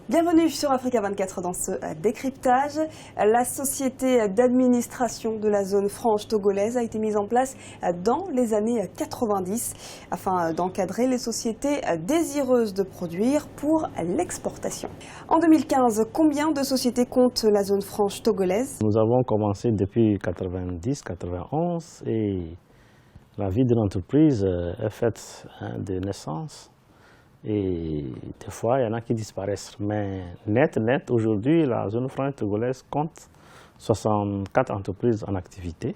Bienvenue sur Africa 24 dans ce décryptage. La société d'administration de la zone franche togolaise a été mise en place dans les années 90 afin d'encadrer les sociétés désireuses de produire pour l'exportation. En 2015, combien de sociétés compte la zone franche togolaise? Nous avons commencé depuis 90-91 et la vie de l'entreprise est faite de naissance. Et des fois, il y en a qui disparaissent. Mais net, aujourd'hui, la zone franche togolaise compte 64 entreprises en activité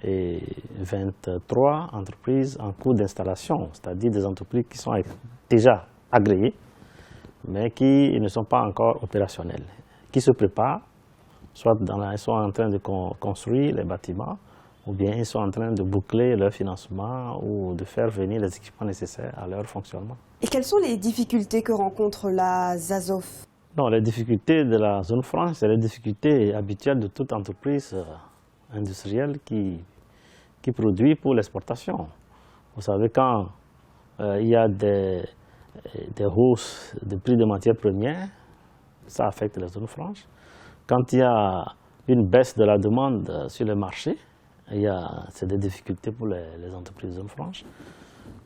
et 23 entreprises en cours d'installation, c'est-à-dire des entreprises qui sont déjà agréées, mais qui ne sont pas encore opérationnelles, qui se préparent, soit ils sont en train de construire les bâtiments, ou bien ils sont en train de boucler leur financement ou de faire venir les équipements nécessaires à leur fonctionnement. Et quelles sont les difficultés que rencontre la ZAZOF? Non, les difficultés de la zone franche, c'est les difficultés habituelles de toute entreprise industrielle qui produit pour l'exportation. Vous savez, quand il y a des hausses de prix des matières premières, ça affecte la zone franche. Quand il y a une baisse de la demande sur le marché, c'est des difficultés pour les entreprises de zone franche.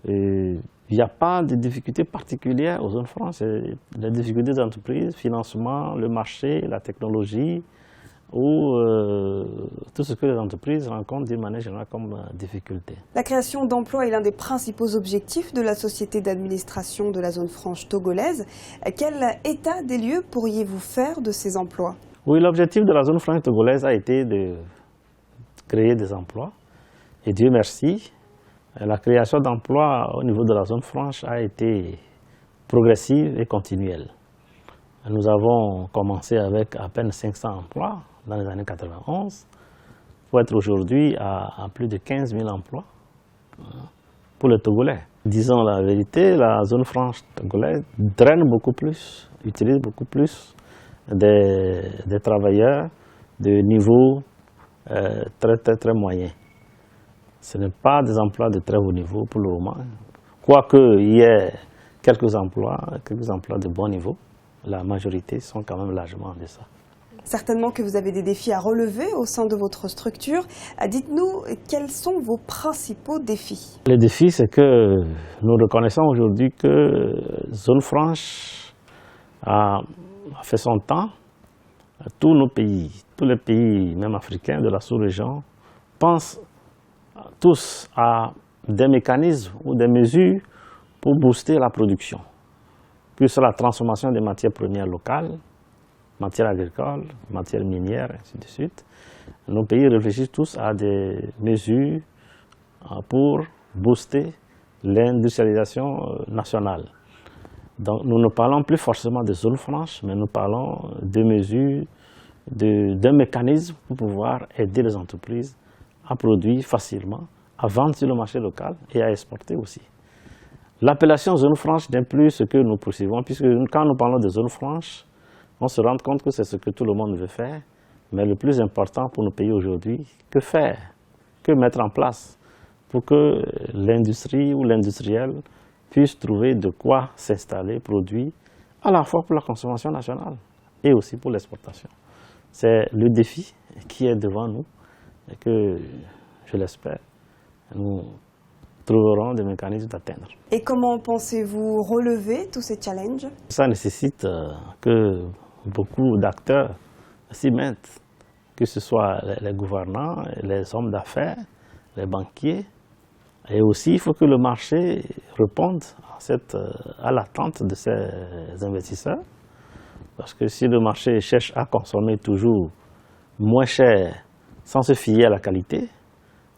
Il n'y a pas de difficultés particulières aux zones franches. Les difficultés des entreprises, financement, le marché, la technologie, ou tout ce que les entreprises rencontrent d'une manière générale comme difficulté. La création d'emplois est l'un des principaux objectifs de la société d'administration de la zone franche togolaise. Quel état des lieux pourriez-vous faire de ces emplois? Oui, l'objectif de la zone franche togolaise a été de créer des emplois. Et Dieu merci, la création d'emplois au niveau de la zone franche a été progressive et continuelle. Nous avons commencé avec à peine 500 emplois dans les années 91 pour être aujourd'hui à plus de 15 000 emplois pour les Togolais. Disons la vérité, la zone franche togolaise draine beaucoup plus, utilise beaucoup plus des travailleurs de niveau très moyen. Ce n'est pas des emplois de très haut niveau pour le moment. Quoique il y ait quelques emplois de bon niveau, la majorité sont quand même largement en deçà. Certainement que vous avez des défis à relever au sein de votre structure. Dites-nous, quels sont vos principaux défis? Les défis, c'est que nous reconnaissons aujourd'hui que Zone Franche a fait son temps. Tous nos pays, tous les pays, même africains de la sous-région, pensent tous à des mécanismes ou des mesures pour booster la production, que ce soit la transformation des matières premières locales, matières agricoles, matières minières, ainsi de suite. Nos pays réfléchissent tous à des mesures pour booster l'industrialisation nationale. Donc nous ne parlons plus forcément de zone franche, mais nous parlons de mesures, d'un mécanisme pour pouvoir aider les entreprises à produire facilement, à vendre sur le marché local et à exporter aussi. L'appellation zone franche n'est plus ce que nous poursuivons, puisque quand nous parlons de zone franche, on se rend compte que c'est ce que tout le monde veut faire, mais le plus important pour nos pays aujourd'hui, que faire, que mettre en place pour que l'industrie ou l'industriel puisse trouver de quoi s'installer, produire, à la fois pour la consommation nationale et aussi pour l'exportation. C'est le défi qui est devant nous et que, je l'espère, nous trouverons des mécanismes d'atteindre. Et comment pensez-vous relever tous ces challenges? Ça nécessite que beaucoup d'acteurs s'y mettent, que ce soit les gouvernants, les hommes d'affaires, les banquiers. Et aussi, il faut que le marché réponde à l'attente de ces investisseurs. Parce que si le marché cherche à consommer toujours moins cher sans se fier à la qualité,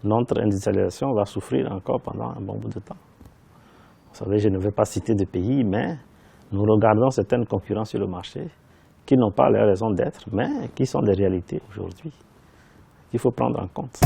notre industrialisation va souffrir encore pendant un bon bout de temps. Vous savez, je ne vais pas citer de pays, mais nous regardons certaines concurrents sur le marché qui n'ont pas leur raison d'être, mais qui sont des réalités aujourd'hui, qu'il faut prendre en compte.